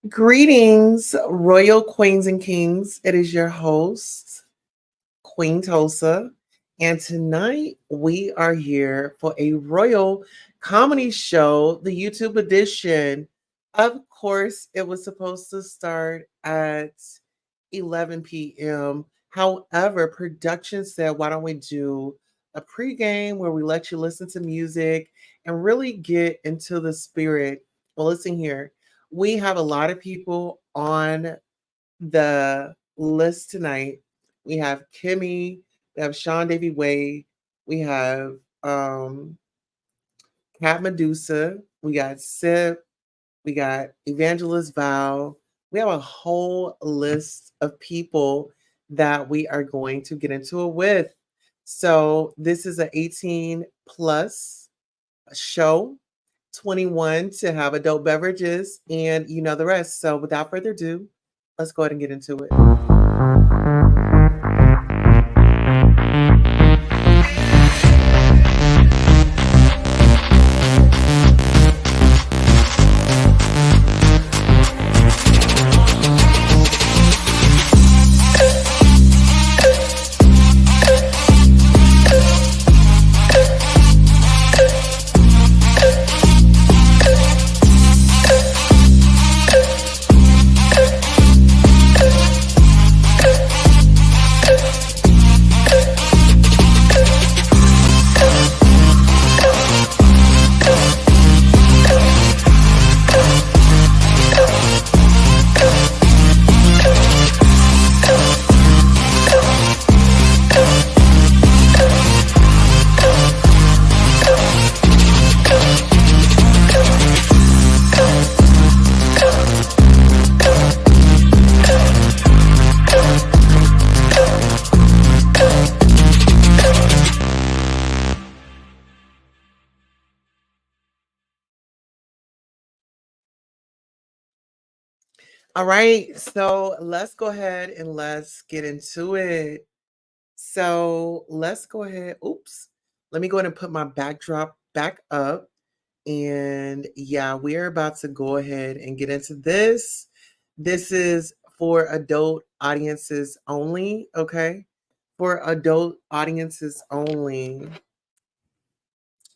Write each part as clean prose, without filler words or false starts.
Greetings, royal queens and kings. It is your host, Queen Tosa. And tonight we are here for a royal comedy show, the YouTube edition. Of course, it was supposed to start at 11 p.m. However, production said, why don't we do a pregame where we let you listen to music and really get into the spirit? Well, listen here. We have a lot of people on the list tonight. We have Kimmy, we have Sean Davy Way, we have Cat Medusa, we got Sip, we got Evangelist Val. We have a whole list of people that we are going to get into it with. So this is an 18 plus show, 21 to have adult beverages, and you know the rest. So without further ado, let's go ahead and get into it. All right, so let's go ahead and let's get into it. So let's go ahead. Oops. Let me go ahead and put my backdrop back up. And yeah, we're about to go ahead and get into this. This is for adult audiences only, okay? For adult audiences only.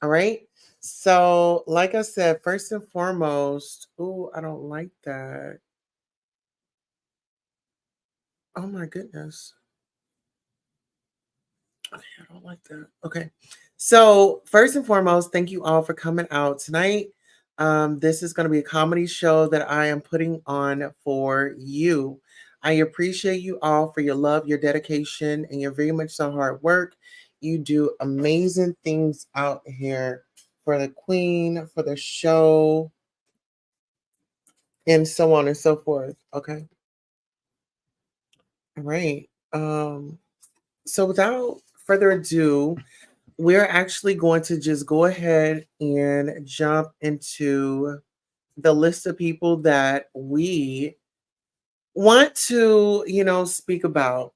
All right. So, like I said, first and foremost, oh, I don't like that. Oh my goodness. Okay, I don't like that. Okay. So, first and foremost, thank you all for coming out tonight. This is going to be a comedy show that I am putting on for you. I appreciate you all for your love, your dedication, and your very much so hard work. You do amazing things out here for the queen, for the show, and so on and so forth. Okay. All right. So, without further ado, we're actually going to just go ahead and jump into the list of people that we want to, speak about.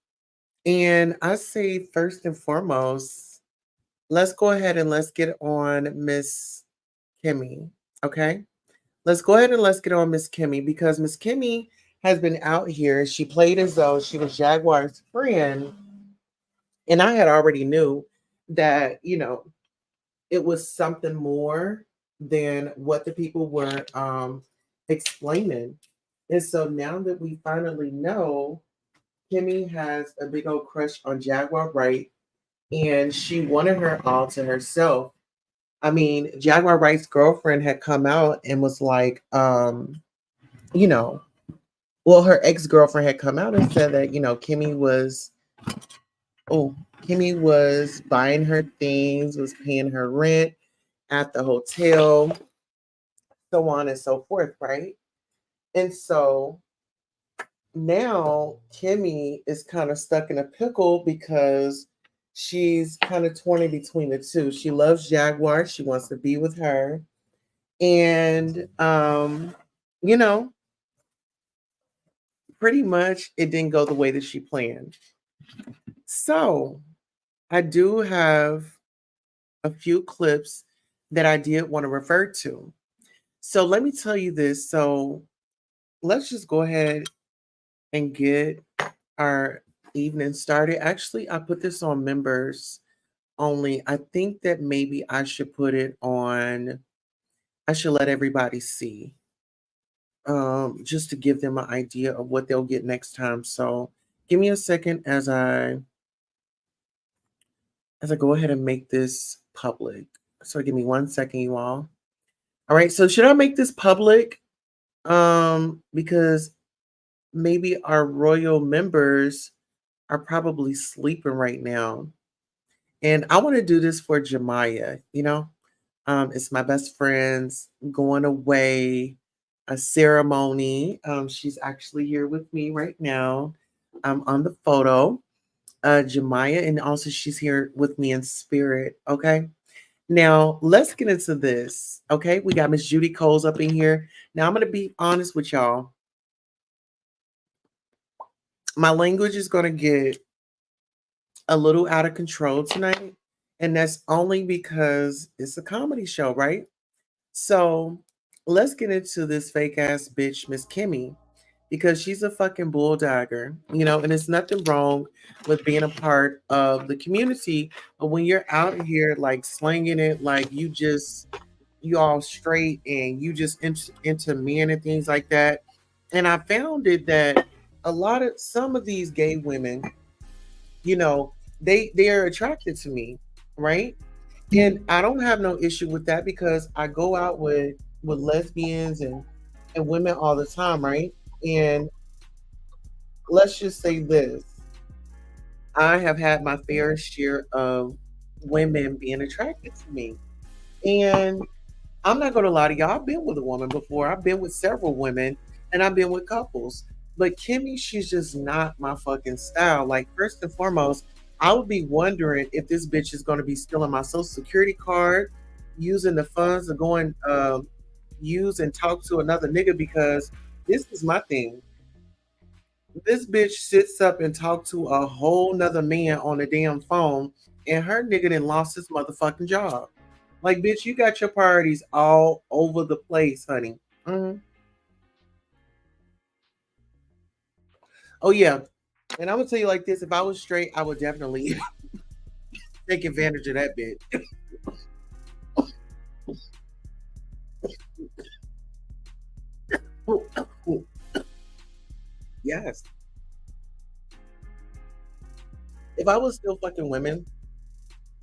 And I say first and foremost, let's go ahead and let's get on Miss Kimmy. Okay. Let's go ahead and let's get on Miss Kimmy because Miss Kimmy has been out here. She played as though she was Jaguar's friend. And I had already knew that, it was something more than what the people were explaining. And so now that we finally know, Kimmy has a big old crush on Jaguar Wright, and she wanted her all to herself. I mean, Jaguar Wright's girlfriend had come out and was like, you know, well, her ex girlfriend had come out and said that, oh, Kimmy was buying her things, was paying her rent at the hotel, so on and so forth, right? And so now Kimmy is kind of stuck in a pickle because she's kind of torn in between the two. She loves Jaguar, she wants to be with her. And you know, pretty much it didn't go the way that she planned. So I do have a few clips that I did want to refer to. So let me tell you this. So let's just go ahead and get our evening started. Actually, I put this on members only. I think that maybe I should put it on, I should let everybody see, just to give them an idea of what they'll get next time. So give me a second as I go ahead and make this public. So give me 1 second, you all. All right, so should I make this public? Because maybe our royal members are probably sleeping right now. And I want to do this for Jemiah, you know? It's my best friend's going away, a ceremony. She's actually here with me right now. On the photo, Jemiah, and also she's here with me in spirit. Okay. Now let's get into this. Okay, we got Miss Judy Coles up in here. Now I'm gonna be honest with y'all. My language is gonna get a little out of control tonight, and that's only because it's a comedy show, right? So let's get into this fake ass bitch, Miss Kimmy, because she's a fucking bulldogger, you know, and there's nothing wrong with being a part of the community. But when you're out here like slinging it, like you all straight and you just into men and things like that. And I found it that some of these gay women, you know, they are attracted to me, right? And I don't have no issue with that because I go out with lesbians and women all the time, right? And let's just say this. I have had my fair share of women being attracted to me. And I'm not going to lie to y'all. I've been with a woman before. I've been with several women and I've been with couples. But Kimmy, she's just not my fucking style. Like, first and foremost, I would be wondering if this bitch is going to be stealing my social security card, using the funds to go and use and talk to another nigga because this is my thing. This bitch sits up and talk to a whole nother man on the damn phone, and her nigga then lost his motherfucking job. Like, bitch, you got your priorities all over the place, honey. Mhm. Oh yeah, and I'm gonna tell you like this: if I was straight, I would definitely take advantage of that bitch. Yes. If I was still fucking women,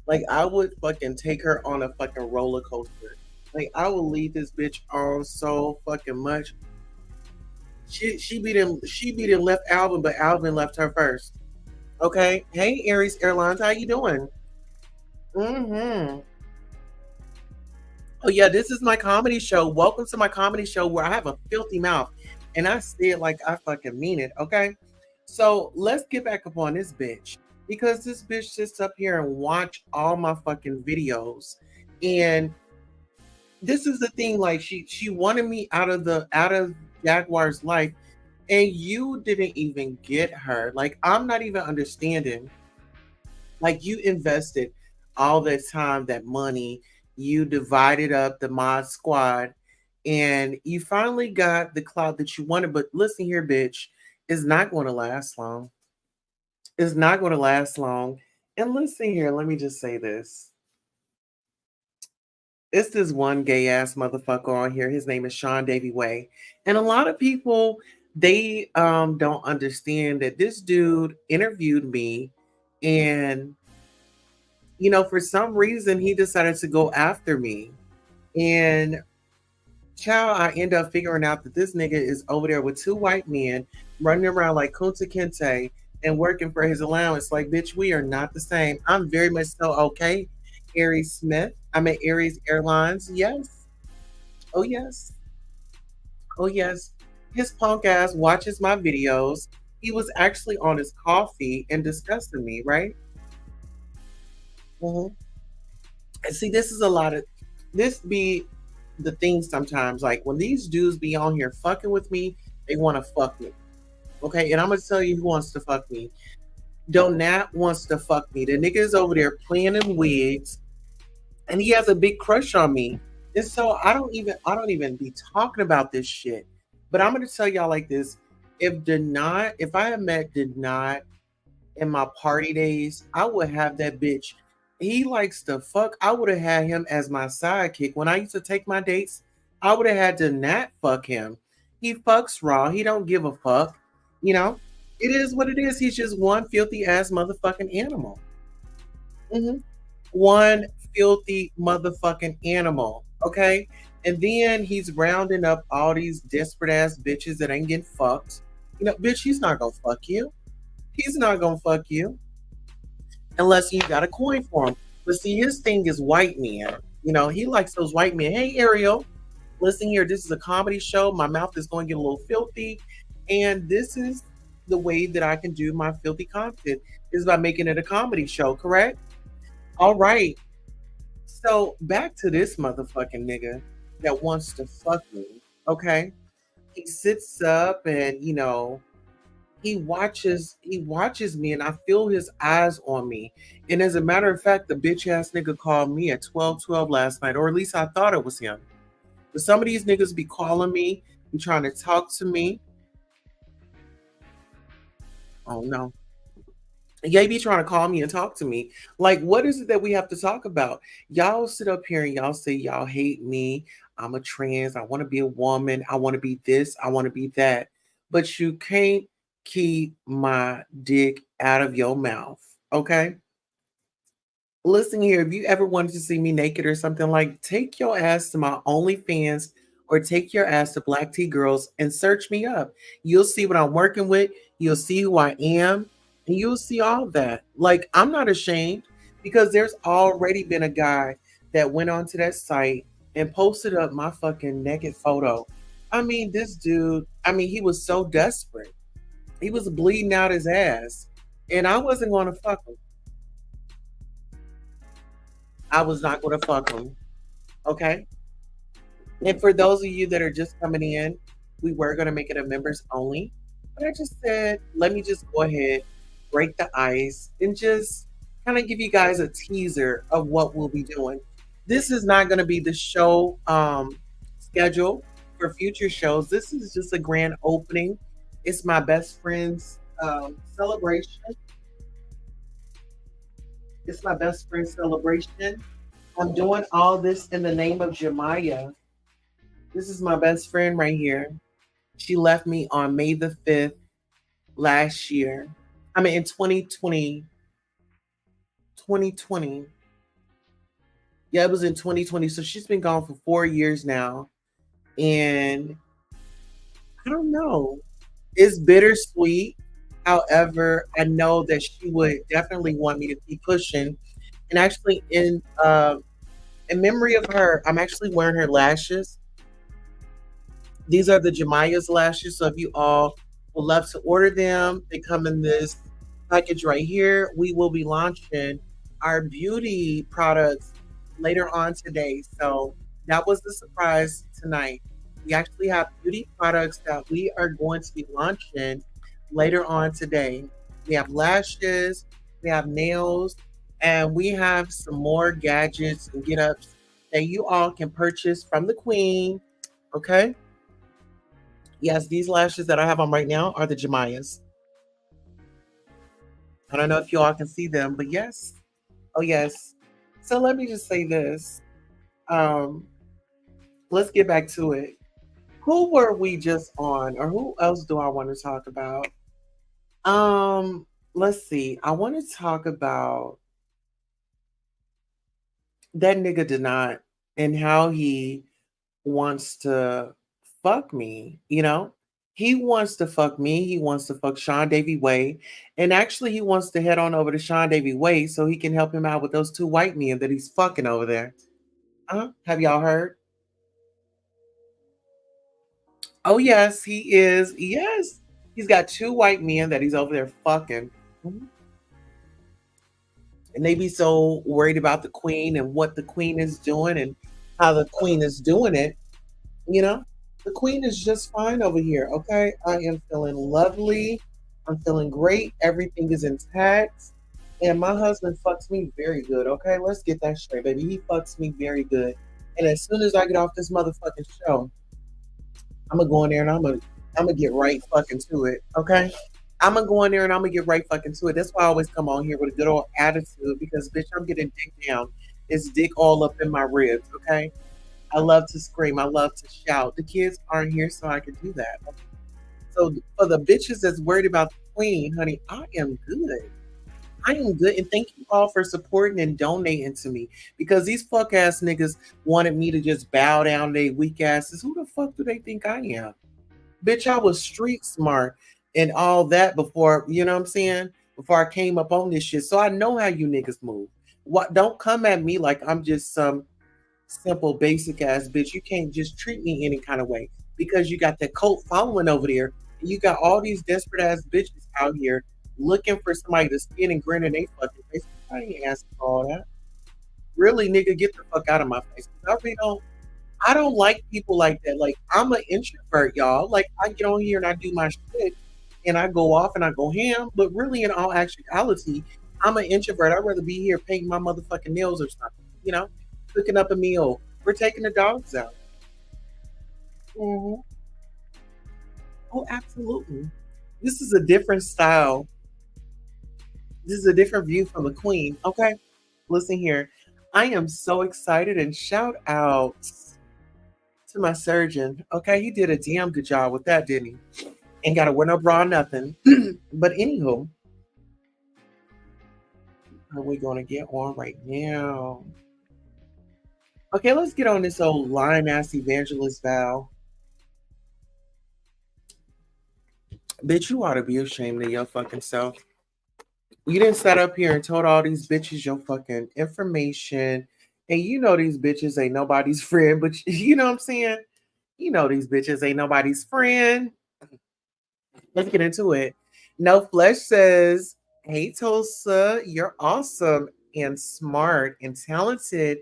like I would fucking take her on a fucking roller coaster. Like I will lead this bitch on so fucking much. She beat in left Alvin, but Alvin left her first. Okay. Hey Aries Airlines, how you doing? Mm-hmm. Oh yeah, this is my comedy show. Welcome to my comedy show where I have a filthy mouth and I say it like I fucking mean it. Okay. So let's get back up on this bitch because this bitch sits up here and watch all my fucking videos. And this is the thing, like she wanted me out of Jaguar's life, and you didn't even get her. Like I'm not even understanding. Like you invested all that time, that money, you divided up the mod squad, and you finally got the cloud that you wanted. But listen here, bitch, it's not going to last long. It's not going to last long. And listen here, let me just say this. It's this one gay ass motherfucker on here. His name is Sean Davy Way. And a lot of people, they don't understand that this dude interviewed me, and for some reason he decided to go after me. And child, I end up figuring out that this nigga is over there with two white men running around like Kunta Kinte and working for his allowance. Like, bitch, we are not the same. I'm very much so okay. Aries Smith. I'm at Aries Airlines. Yes. Oh yes. Oh yes. His punk ass watches my videos. He was actually on his coffee and discussing me, right? Mhm. And see, this is a lot of this be the thing sometimes. Like when these dudes be on here fucking with me, they want to fuck me. Okay, and I'm gonna tell you who wants to fuck me. Donat wants to fuck me. The nigga is over there playing in wigs, and he has a big crush on me. And so I don't even be talking about this shit. But I'm gonna tell y'all like this. If I had met Did Not in my party days, I would have that bitch. He likes to fuck. I would have had him as my sidekick. When I used to take my dates, I would have had to not fuck him. He fucks raw. He don't give a fuck. You know, it is what it is. He's just one filthy ass motherfucking animal. Mhm. One filthy motherfucking animal. Okay. And then he's rounding up all these desperate ass bitches that ain't getting fucked. Bitch, he's not gonna fuck you. He's not gonna fuck you unless you got a coin for him. But see, his thing is white men. He likes those white men. Hey, Ariel, listen here. This is a comedy show. My mouth is going to get a little filthy, and this is the way that I can do my filthy content is by making it a comedy show. Correct? All right. So back to this motherfucking nigga that wants to fuck me. Okay, he sits up and he watches me and I feel his eyes on me. And as a matter of fact, the bitch ass nigga called me at 12:12 last night, or at least I thought it was him. But some of these niggas be calling me, be trying to talk to me. Oh no. Yeah, be trying to call me and talk to me. Like, what is it that we have to talk about? Y'all sit up here and y'all say y'all hate me. I'm a trans. I want to be a woman. I want to be this. I want to be that. But you can't keep my dick out of your mouth. Okay? Listen here, if you ever wanted to see me naked or something, like take your ass to my OnlyFans or take your ass to Black Tea Girls and search me up. You'll see what I'm working with. You'll see who I am, and you'll see all that. Like, I'm not ashamed because there's already been a guy that went onto that site and posted up my fucking naked photo. I mean, this dude, he was so desperate. He was bleeding out his ass, and I wasn't going to fuck him. I was not going to fuck him. Okay. And for those of you that are just coming in, we were going to make it a members only. But I just said, let me just go ahead, break the ice, and just kind of give you guys a teaser of what we'll be doing. This is not going to be the show schedule for future shows. This is just a grand opening. It's my best friend's celebration. It's my best friend's celebration. I'm doing all this in the name of Jemiah. This is my best friend right here. She left me on May the 5th last year. I mean, in 2020. 2020. Yeah, it was in 2020. So she's been gone for 4 years now. And I don't know. It's bittersweet. However, I know that she would definitely want me to keep pushing. And actually, in memory of her, I'm actually wearing her lashes. These are the Jemiah's lashes. So if you all would love to order them, they come in this package right here. We will be launching our beauty products later on today. So that was the surprise tonight. We actually have beauty products that we are going to be launching later on today. We have lashes, we have nails, and we have some more gadgets and get ups that you all can purchase from the Queen. Okay. Yes, these lashes that I have on right now are the Jemiah's. I don't know if you all can see them, but yes. Oh, yes. So let me just say this. Um, let's get back to it. Who were we just on, or who else do I want to talk about? Let's see. I want to talk about that nigga Did Not and how he wants to fuck me, He wants to fuck me. He wants to fuck Sean Davy Way. And actually, he wants to head on over to Sean Davy Way so he can help him out with those two white men that he's fucking over there. Have y'all heard? Oh, yes, he is. Yes. He's got two white men that he's over there fucking. Mhm. And they be so worried about the queen and what the queen is doing and how the queen is doing it. You know, the queen is just fine over here. Okay. I am feeling lovely. I'm feeling great. Everything is intact. And my husband fucks me very good. Okay. Let's get that straight, baby. He fucks me very good. And as soon as I get off this motherfucking show, I'm gonna go in there and I'm gonna get right fucking to it. Okay. I'm gonna go in there and I'm gonna get right fucking to it. That's why I always come on here with a good old attitude because bitch, I'm getting dick down. It's dick all up in my ribs. Okay. I love to scream. I love to shout. The kids aren't here, so I can do that. So for the bitches that's worried about the queen, honey, I am good. I am good. And thank you all for supporting and donating to me. Because these fuck ass niggas wanted me to just bow down to their weak asses. Who the fuck do they think I am? Bitch, I was street smart and all that before, you know what I'm saying? Before I came up on this shit. So I know how you niggas move. What don't come at me like I'm just some simple, basic ass bitch. You can't just treat me any kind of way because you got that cult following over there. And you got all these desperate ass bitches out here looking for somebody to spin and grin in their fucking face. I ain't asking for all that. Really, nigga, get the fuck out of my face. I don't like people like that. Like I'm an introvert, y'all. Like I get on here and I do my shit and I go off and I go ham. But really, in all actuality, I'm an introvert. I'd rather be here painting my motherfucking nails or something. You know, cooking up a meal. We're taking the dogs out. Hmm. Oh, absolutely. This is a different style. This is a different view from the queen. Okay, listen here. I am so excited and shout out to my surgeon. Okay, he did a damn good job with that, didn't he? Ain't got to wear no bra, nothing. But anywho, are we going to get on right now? Okay, let's get on this old lying ass evangelist Val. Bitch, you ought to be ashamed of your fucking self. You didn't set up here and told all these bitches your fucking information. And you know these bitches ain't nobody's friend, but you know what I'm saying? You know these bitches ain't nobody's friend. Let's get into it. No Flesh says, hey Tulsa, you're awesome and smart and talented.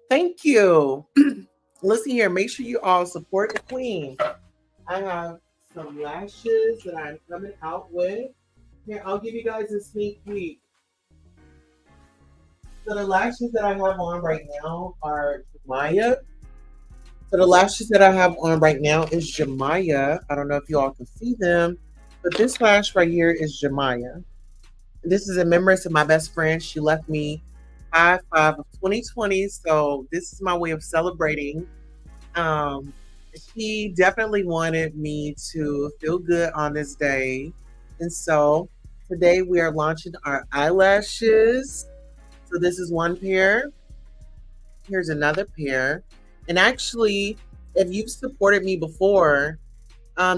Thank you. Listen here, make sure you all support the queen. I have some lashes that I'm coming out with. Here, I'll give you guys a sneak peek. So the lashes that I have on right now are Maya. So the lashes that I have on right now is Jemaya. I don't know if you all can see them, but this lash right here is Jemaya. This is in memory of my best friend. She left me 5/5 of 2020. So this is my way of celebrating. Um, she definitely wanted me to feel good on this day. And so today we are launching our eyelashes. So this is one pair. Here's another pair. And actually, if you've supported me before,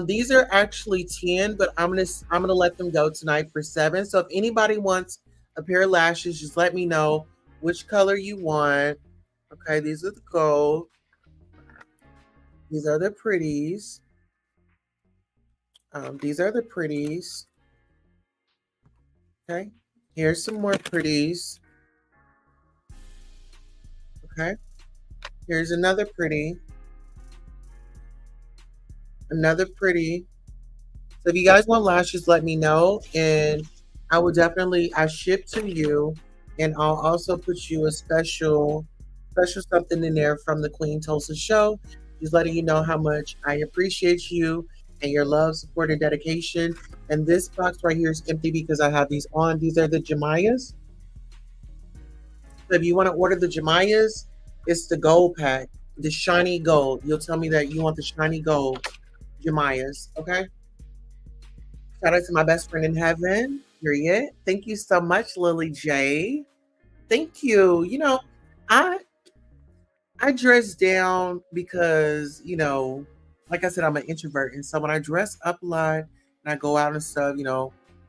these are actually 10, but I'm gonna let them go tonight for 7. So if anybody wants a pair of lashes, just let me know which color you want. Okay, these are the gold. These are the pretties. These are the pretties. Okay, here's some more pretties. Okay, here's another pretty. Another pretty. So if you guys want lashes, let me know, and I will definitely I ship to you, and I'll also put you a special something in there from the Queen Tulsa Show, just letting you know how much I appreciate you and your love, support, and dedication. And this box right here is empty because I have these on. These are the Jemayas. So if you want to order the Jemayas, it's the gold pack, the shiny gold. You'll tell me that you want the shiny gold Jemayas, okay? Shout out to my best friend in heaven. Period. Thank you so much, Lily J. Thank you. I I dress down because, like I said, I'm an introvert. And so when I dress up a lot and I go out and stuff,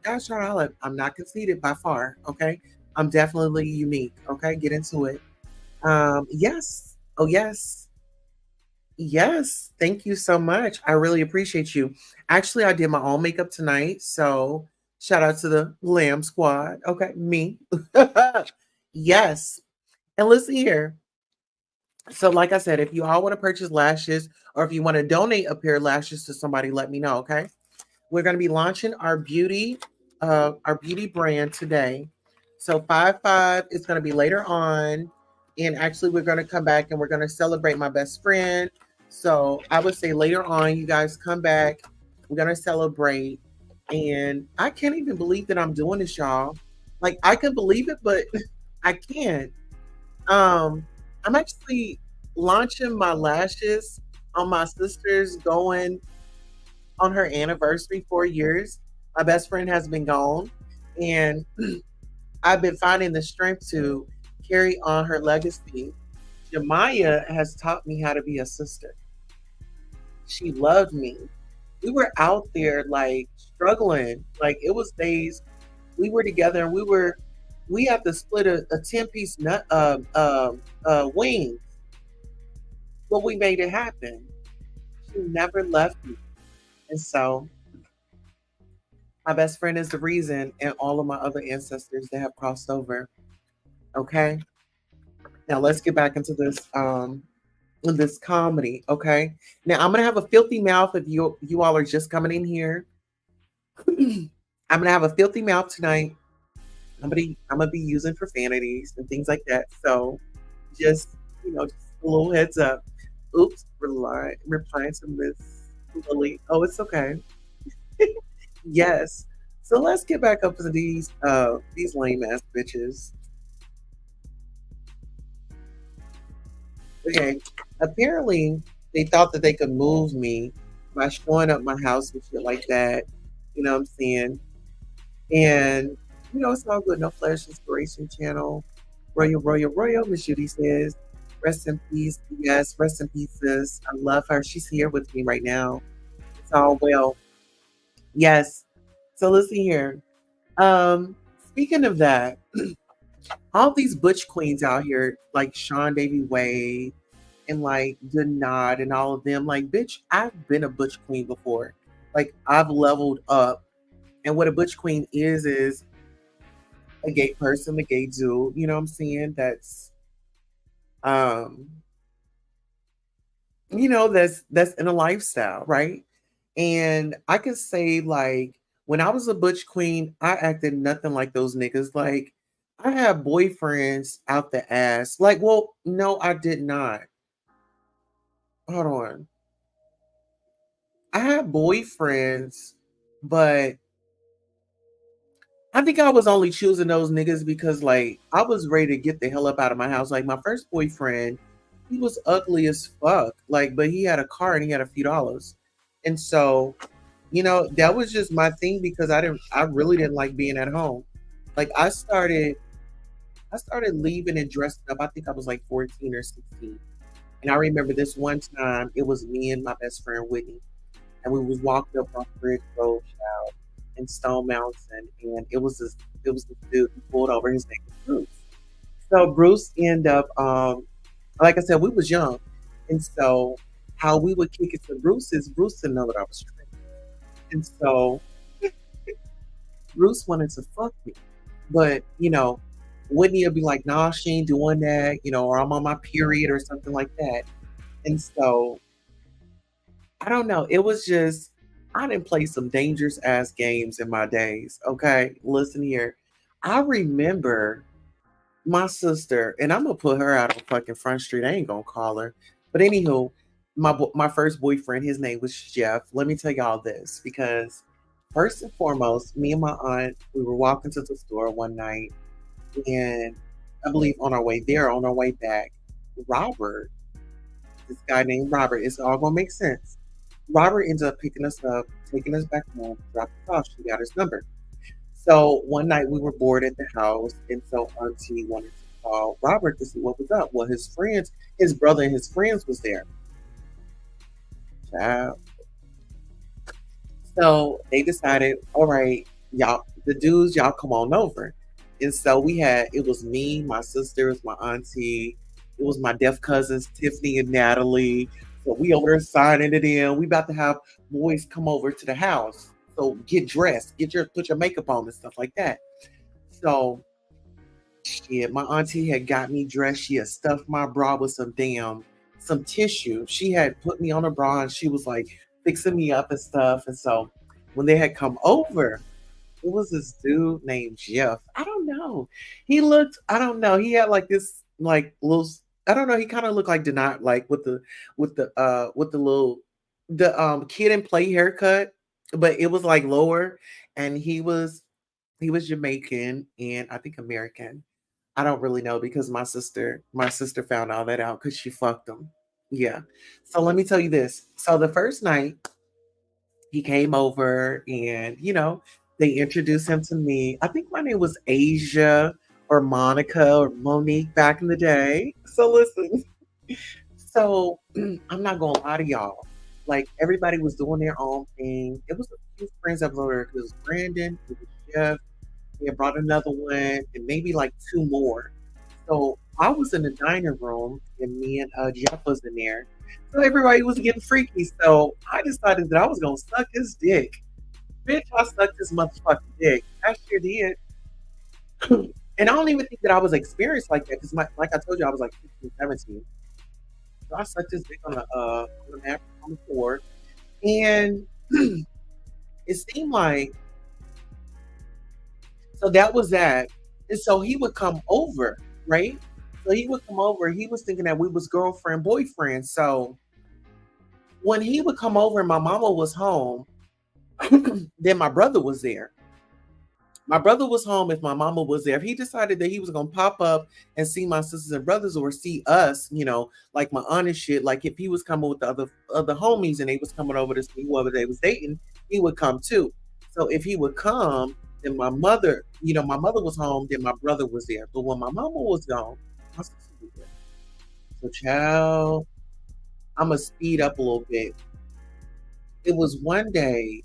gosh, Charlotte, I'm not conceited by far. Okay. I'm definitely unique. Okay. Get into it. Yes. Oh, yes. Yes. Thank you so much. I really appreciate you. Actually, I did my own makeup tonight. So shout out to the Lamb Squad. Okay. Me. Yes. And listen here. So, like I said, if you all want to purchase lashes or if you want to donate a pair of lashes to somebody, let me know. Okay. We're going to be launching our beauty brand today. So 5/5 is going to be later on. And actually, we're going to come back and we're going to celebrate my best friend. So I would say later on, you guys come back. We're gonna celebrate. And I can't even believe that I'm doing this, y'all. Like I can believe it, but I can't. Um, I'm actually launching my lashes on my sister's going on her anniversary, 4 years. My best friend has been gone, and I've been finding the strength to carry on her legacy. Jemiah has taught me how to be a sister. She loved me. We were out there like struggling. Like it was days we were together and we had to split a 10-piece nut wing, but we made it happen. She never left me. And so my best friend is the reason and all of my other ancestors that have crossed over. Okay. Now let's get back into this comedy. Okay. Now I'm gonna have a filthy mouth if you all are just coming in here. I'm gonna have a filthy mouth tonight. I'm gonna be using profanities and things like that. So just just a little heads up. Oops, replying to Miss Lily. Oh, it's okay. Yes. So let's get back up to these lame ass bitches. Okay. Apparently they thought that they could move me by showing up my house and shit like that. You know what I'm saying? And it's all good. No Flash Inspiration Channel. Royal, Royal, Royal. Miss Judy says, rest in peace. Yes, rest in peace, sis. I love her. She's here with me right now. It's all well. Yes. So listen here. Speaking of that, all these butch queens out here, like Sean Davy Wade and like Denard and all of them, like, bitch, I've been a butch queen before. Like, I've leveled up. And what a butch queen is a gay person, a gay dude, you know what I'm saying? Um, that's in a lifestyle, right? And I can say, like, when I was a butch queen, I acted nothing like those niggas. Like, I had boyfriends out the ass. Like, well, no, I did not. Hold on. I had boyfriends, but I think I was only choosing those niggas because, like, I was ready to get the hell up out of my house. Like, my first boyfriend, he was ugly as fuck. Like, but he had a car and he had a few dollars. And so, that was just my thing because I really didn't like being at home. Like, I started leaving and dressing up. I think I was like 14 or 16. And I remember this one time, it was me and my best friend Whitney. And we was walking up off Bridge Road Child in Stone Mountain. And it was this dude who pulled over. His name was Bruce. So Bruce ended up, like I said, we was young. And so how we would kick it to Bruce is Bruce didn't know that I was straight. And so Bruce wanted to fuck me. But, Whitney would be like, nah, she ain't doing that, or I'm on my period or something like that. And so I don't know. It was just I didn't play some dangerous ass games in my days. Okay. Listen here. I remember my sister, and I'm gonna put her out on fucking Front Street. I ain't gonna call her. But anywho, my first boyfriend, his name was Jeff. Let me tell y'all this because first and foremost, me and my aunt, we were walking to the store one night, and I believe on our way there, on our way back, Robert, this guy named Robert, it's all gonna make sense. Robert ends up picking us up, taking us back home, dropped us off. She got his number. So one night we were bored at the house, and so Auntie wanted to call Robert to see what was up. Well, his brother and his friends was there. Child. So they decided, all right, y'all, the dudes, y'all come on over. And so it was me, my sisters, my auntie, it was my deaf cousins, Tiffany and Natalie. So we over there signing it in. We about to have boys come over to the house. So get dressed, put your makeup on and stuff like that. So shit, my auntie had got me dressed. She had stuffed my bra with some tissue. She had put me on a bra and she was like fixing me up and stuff. And so when they had come over, it was this dude named Jeff. I don't know. I don't know. He had like this like little I don't know, he kinda looked like Denard, like, with the little Kid and Play haircut, but it was, like, lower, and he was Jamaican and I think American. I don't really know because my sister found all that out because she fucked him. Yeah. So let me tell you this. So the first night he came over and, they introduced him to me. I think my name was Asia or Monica or Monique back in the day. So listen, so I'm not gonna lie to y'all. Like everybody was doing their own thing. It was a few friends that were there. It was Brandon, it was Jeff, they had brought another one, and maybe like two more. So I was in the dining room, and me and Jeff was in there. So everybody was getting freaky. So I decided that I was gonna suck his dick. Bitch, I sucked his motherfucking dick. I sure did. And I don't even think that I was experienced like that because, like I told you, I was like 16, 17. So I sucked his dick on the mat on the floor, and it seemed like so that was that. And so he would come over, right? So he would come over. He was thinking that we was girlfriend, boyfriend. So when he would come over and my mama was home, then my brother was there. My brother was home if my mama was there. If he decided that he was gonna pop up and see my sisters and brothers or see us, like my aunt and shit, like if he was coming with the other homies and they was coming over to see whoever they was dating, he would come too. So if he would come, then my mother was home, then my brother was there. But when my mama was gone, my sister was there. So child, I'ma speed up a little bit. It was one day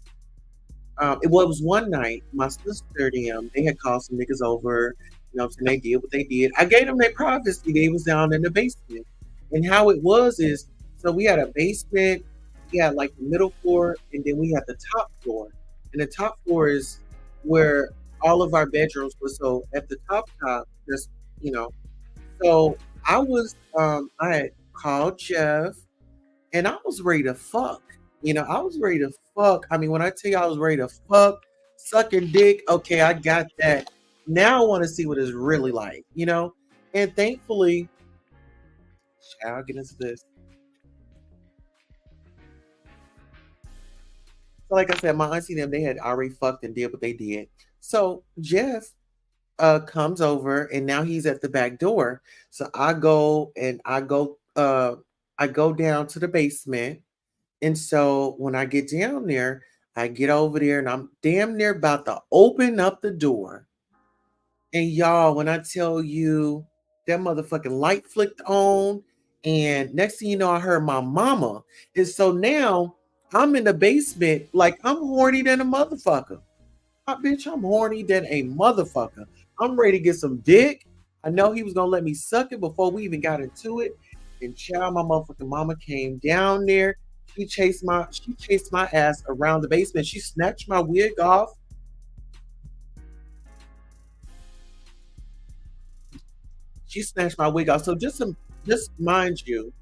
it was one night, my sister them, they had called some niggas over, what I'm saying? They did what they did. I gave them their privacy. They was down in the basement. And how it was is, so we had a basement, we had like the middle floor, and then we had the top floor. And the top floor is where all of our bedrooms were. So at the top, there's, you know. So I had called Jeff and I was ready to fuck. I was ready to fuck. I mean, when I tell you I was ready to fuck, sucking dick, okay, I got that. Now I want to see what it's really like. And thankfully, I'll get into this. So, like I said, my auntie and them, they had already fucked and did what they did. So Jeff comes over and now he's at the back door. So I go down to the basement. And so when I get down there, I get over there and I'm damn near about to open up the door. And y'all, when I tell you that motherfucking light flicked on, and next thing you know, I heard my mama. And so now I'm in the basement, like I'm horny than a motherfucker. Bitch, I'm horny than a motherfucker. I'm ready to get some dick. I know he was gonna let me suck it before we even got into it. And child, my motherfucking mama came down there. She chased my ass around the basement. She snatched my wig off. She snatched my wig off. So just mind you,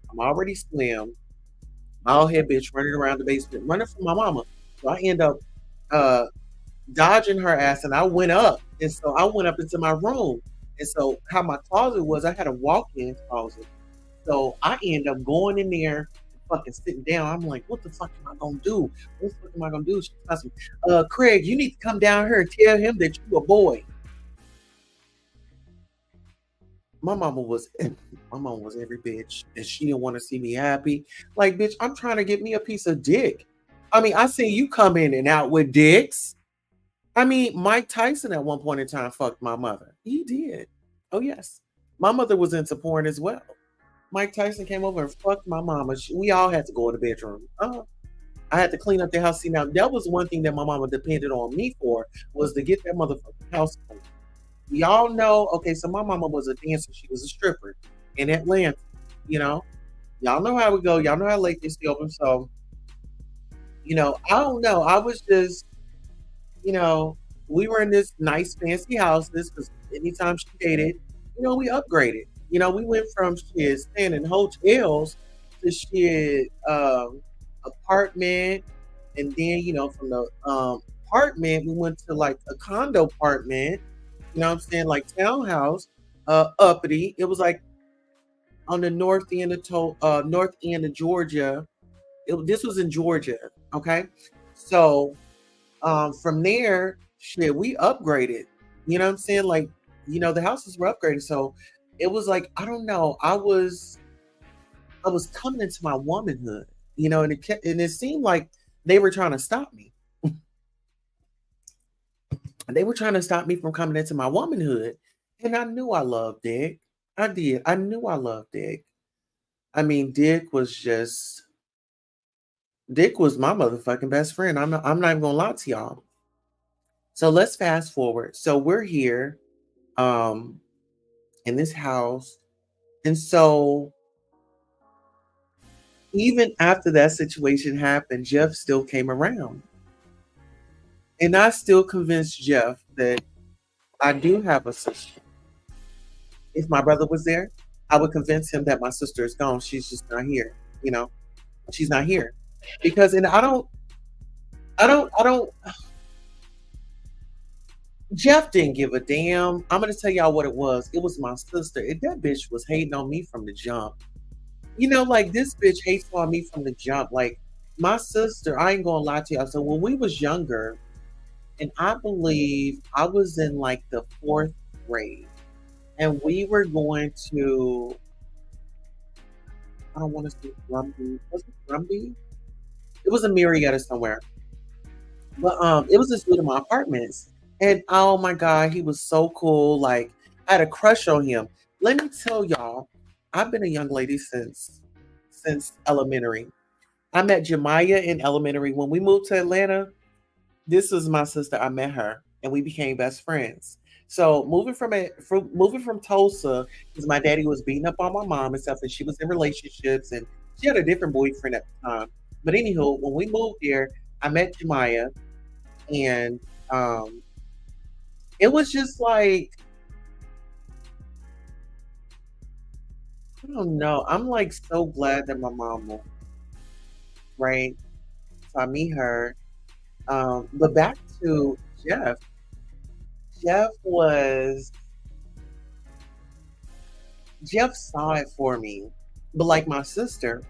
I'm already slim, bald head bitch running around the basement, running from my mama. So I end up uh dodging her ass and I went up. And so I went up into my room. And so how my closet was, I had a walk-in closet. So I end up going in there, fucking sitting down. I'm like, what the fuck am I gonna do? What the fuck am I gonna do? She tells me, Craig, you need to come down here and tell him that you a boy. My mama was my mama was every bitch and she didn't want to see me happy. Like, bitch, I'm trying to get me a piece of dick. I mean, I see you come in and out with dicks. I mean, Mike Tyson at one point in time fucked my mother. He did. Oh yes. My mother was into porn as well. Mike Tyson came over and fucked my mama. We all had to go in the bedroom. I had to clean up the house. See, now that was one thing that my mama depended on me for was to get that motherfucking house clean. Y'all know, okay, so my mama was a dancer. She was a stripper in Atlanta. You know, y'all know how we go. Y'all know how late they stay open. So, I don't know. I was just, you know, we were in this nice fancy houses because anytime she dated, we upgraded. We went from shit staying in hotels to shit apartment, and then from the apartment we went to like a condo apartment. You know what I'm saying, like townhouse, uppity. It was like on the north end of Georgia. This was in Georgia, okay? So from there, shit, we upgraded. You know what I'm saying? Like, the houses were upgraded. So it was like, I don't know, I was coming into my womanhood, and it seemed like they were trying to stop me. They were trying to stop me from coming into my womanhood. And I knew I loved Dick. I did. I knew I loved Dick. I mean, Dick was my motherfucking best friend. I'm not even gonna lie to y'all. So let's fast forward. So we're here, um, in this house. And so even after that situation happened, Jeff still came around. And I still convinced Jeff that I do have a sister. If my brother was there, I would convince him that my sister is gone. She's just not here. You know, she's not here. Because and I don't Jeff didn't give a damn. I'm gonna tell y'all what it was. It was my sister. And that bitch was hating on me from the jump. Like this bitch hates on me from the jump. Like my sister, I ain't gonna lie to y'all. So when we was younger, and I believe I was in like the fourth grade, and we were going to, I don't want to say Grumby. Was it Grumby? It was a Marietta somewhere. But it was this dude in my apartments. And oh my God, he was so cool. Like I had a crush on him. Let me tell y'all, I've been a young lady since elementary. I met Jemiah in elementary. When we moved to Atlanta, this was my sister. I met her and we became best friends. So moving from Tulsa, because my daddy was beating up on my mom and stuff, and she was in relationships and she had a different boyfriend at the time. But anywho, when we moved here, I met Jemiah, and it was just like, I don't know. I'm like so glad that my mom moved, right? So I meet her. But back to Jeff. Jeff was Jeff saw it for me. But like my sister,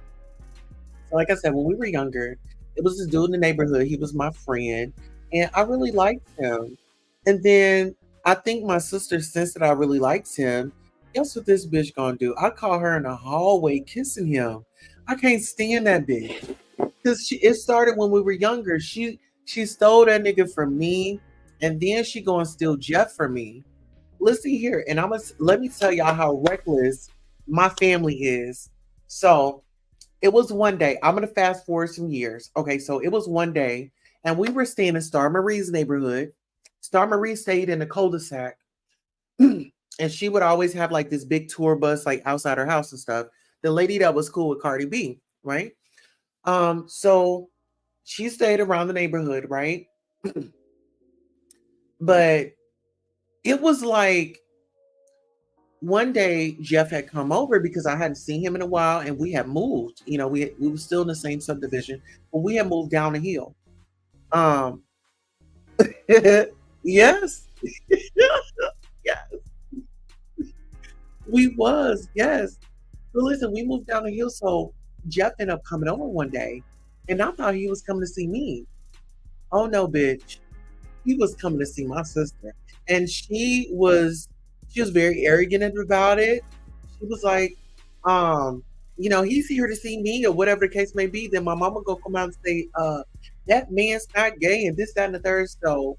so like I said, when we were younger, it was this dude in the neighborhood. He was my friend, and I really liked him. And then I think my sister sensed that I really liked him. Guess what this bitch gonna do? I caught her in the hallway kissing him. I can't stand that bitch. Because it started when we were younger. She stole that nigga from me, and then she gonna steal Jeff from me. Listen here, and let me tell y'all how reckless my family is. So it was one day. I'm gonna fast forward some years. Okay, so it was one day, and we were staying in Star Marie's neighborhood. Star Marie stayed in a cul-de-sac, and she would always have like this big tour bus like outside her house and stuff. The lady that was cool with Cardi B, right? So she stayed around the neighborhood, right? But it was like one day Jeff had come over because I hadn't seen him in a while, and we had moved. We were still in the same subdivision, but we had moved down the hill. Um, yes, yeah, we was yes. But listen, we moved down the hill, so Jeff ended up coming over one day, and I thought he was coming to see me. Oh no, bitch. He was coming to see my sister. And she was very arrogant about it. She was like, he's here to see me or whatever the case may be. Then my mama go come out and say, that man's not gay and this, that, and the third. So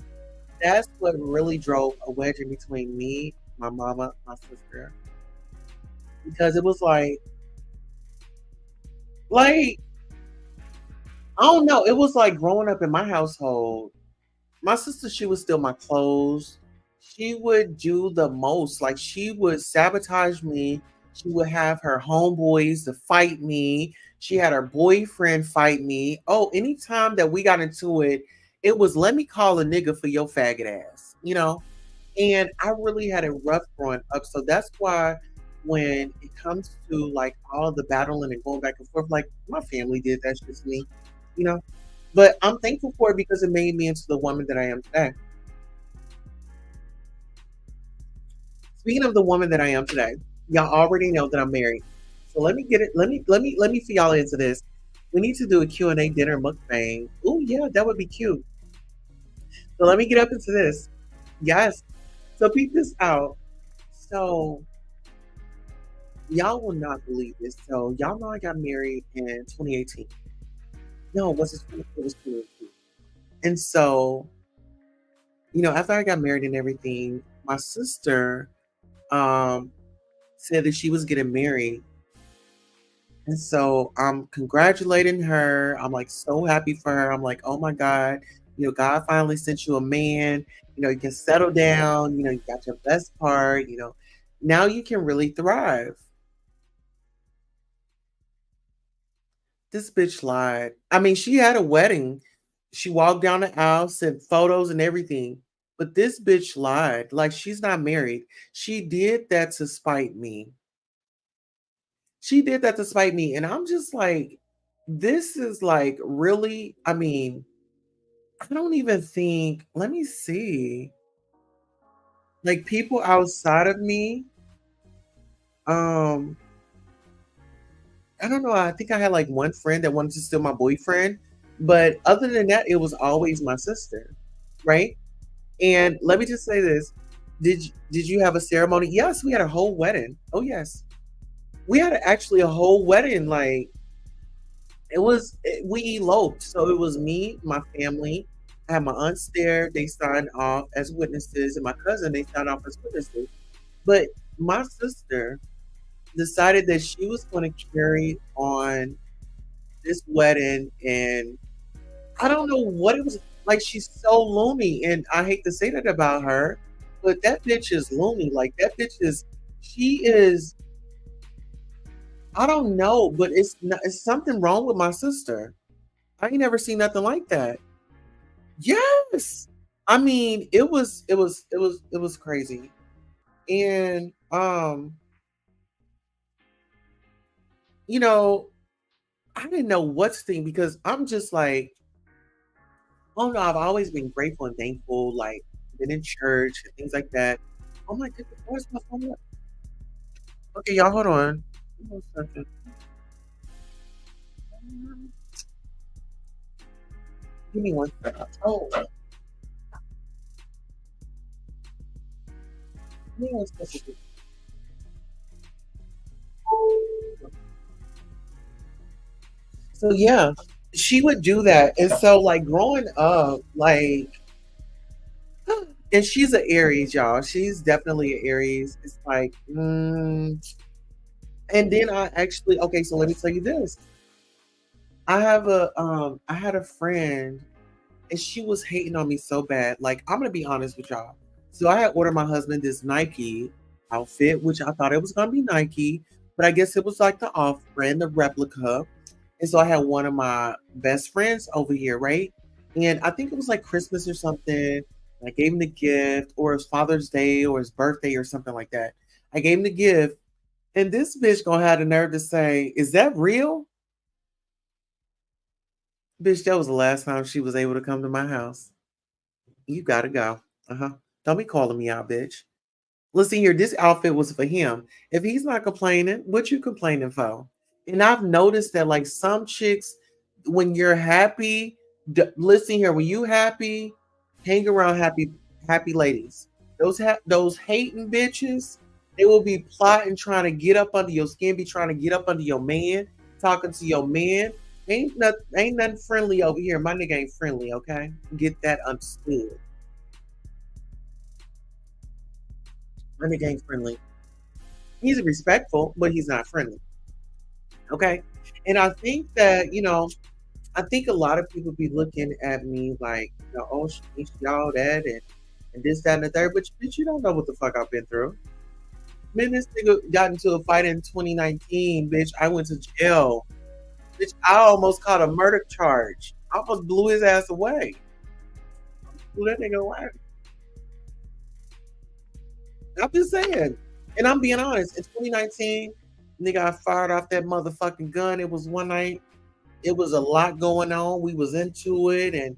that's what really drove a wedge in between me, my mama, my sister. Because it was like, I don't know, it was like growing up in my household. My sister, she would steal my clothes. She would do the most. Like she would sabotage me. She would have her homeboys to fight me. She had her boyfriend fight me. Oh, anytime that we got into it, it was let me call a nigga for your faggot ass. And I really had it rough growing up. So that's why when it comes to like all the battling and going back and forth, like my family did that shit to me, you know. But I'm thankful for it because it made me into the woman that I am today. Speaking of the woman that I am today, y'all already know that I'm married. So let me get it. Let me for y'all into this. We need to do a Q&A dinner mukbang. Oh yeah, that would be cute. So let me get up into this. Yes. So peep this out. So y'all will not believe this. So y'all know I got married in 2018. No, it was 2018. And so, after I got married and everything, my sister um said that she was getting married. And so I'm congratulating her. I'm like so happy for her. I'm like, oh my God, God finally sent you a man. You can settle down. You got your best part. Now you can really thrive. This bitch lied. I mean, she had a wedding. She walked down the aisle, sent photos and everything. But this bitch lied. Like, she's not married. She did that to spite me. She did that to spite me. And I'm just like, this is like really, I mean, I don't even think, let me see. Like people outside of me, um, I don't know. I think I had like one friend that wanted to steal my boyfriend. But other than that, it was always my sister. Right. And let me just say this. Did you have a ceremony? Yes, we had a whole wedding. Oh yes. We had actually a whole wedding. Like we eloped. So it was me, my family. I had my aunts there. They signed off as witnesses, and my cousin, they signed off as witnesses. But my sister decided that she was going to carry on this wedding, and I don't know what it was. Like, she's so loony, and I hate to say that about her, but that bitch is loony. Like, that bitch is, she is, I don't know, but it's something wrong with my sister. I ain't never seen nothing like that. Yes. I mean, it was crazy. And you know, I didn't know what to think because I'm just like, oh no, I've always been grateful and thankful, like been in church and things like that. Oh my goodness, where's my phone? Okay, y'all hold on. Give me 1 second. Give me 1 second. Oh, give me 1 second. So yeah, she would do that. And so like growing up, like and she's an Aries, y'all. She's definitely an Aries. It's like, and then I actually okay, so let me tell you this. I had a friend and she was hating on me so bad. Like, I'm gonna be honest with y'all. So I had ordered my husband this Nike outfit, which I thought it was gonna be Nike, but I guess it was like the off brand, the replica. And so I had one of my best friends over here, right? And I think it was like Christmas or something. I gave him the gift, or it was Father's Day or his birthday or something like that. I gave him the gift, and this bitch gonna have the nerve to say, "Is that real?" Bitch, that was the last time she was able to come to my house. You gotta go. Uh-huh. Don't be calling me out, bitch. Listen here, this outfit was for him. If he's not complaining, what you complaining for? And I've noticed that like some chicks, when you're happy, listen here, when you happy, hang around happy ladies. Those hating bitches, they will be plotting, trying to get up under your skin, be trying to get up under your man, talking to your man. Ain't nothing friendly over here. My nigga ain't friendly, okay? Get that understood. My nigga ain't friendly. He's respectful, but he's not friendly. Okay. And I think that, I think a lot of people be looking at me like, oh, she all that and this, that, and the third, but bitch, you don't know what the fuck I've been through. Man, this nigga got into a fight in 2019, bitch. I went to jail. Bitch, I almost caught a murder charge. I almost blew his ass away. Blew that nigga away. I'm just saying. And I'm being honest. In 2019, nigga, I fired off that motherfucking gun. It was one night. It was a lot going on. We was into it. And,